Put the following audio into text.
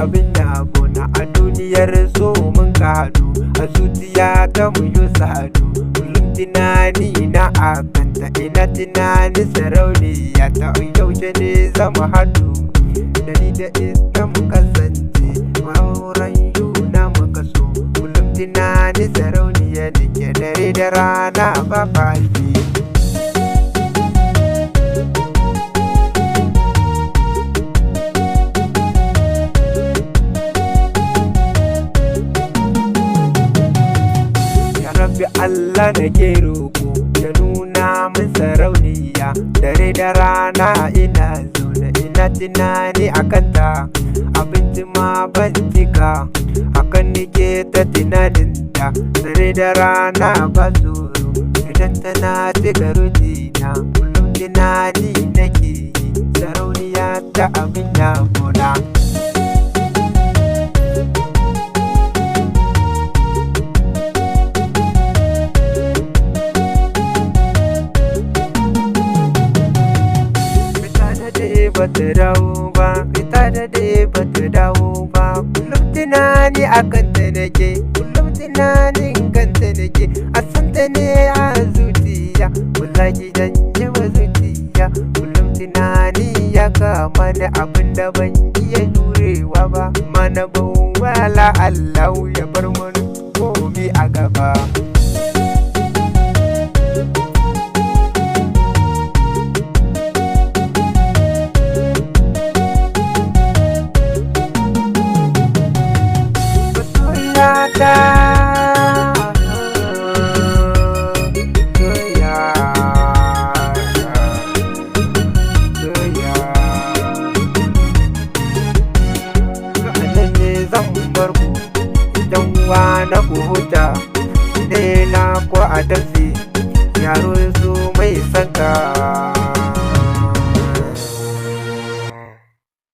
abin yabona a duniyar so mun kaɗu a zuciya ta mu yi sadu kullum tunani na akanta ina tunani sarauniya ta yaushe ne zama haɗu da ni da ita mu kasance mauran yuna muka so kullum tunani sarauniya da ke dare da rana ba fashi. Allah na ke roƙo ya nuna min sarauniya dare da rana ina zaune ina tunani akan ta abinci ma ban cika akan nike ta tunanin ta dare da rana ba tsoro idan tana cika rutina kullum tunani nake yi sarauniya ta abin yabona. Bata dawo ba, fita da dai bata dawo ba, kullum tunani akan ta nake, kullum tunanin kanta nake, a santa ne a zuciya, wallahi dan yi wa zuciya, kullum tunani ya kama da abin da ban iya jurewa ba, mana bawala Allah ya bar wani komi a gaba. Na ku huta, na ko a tafi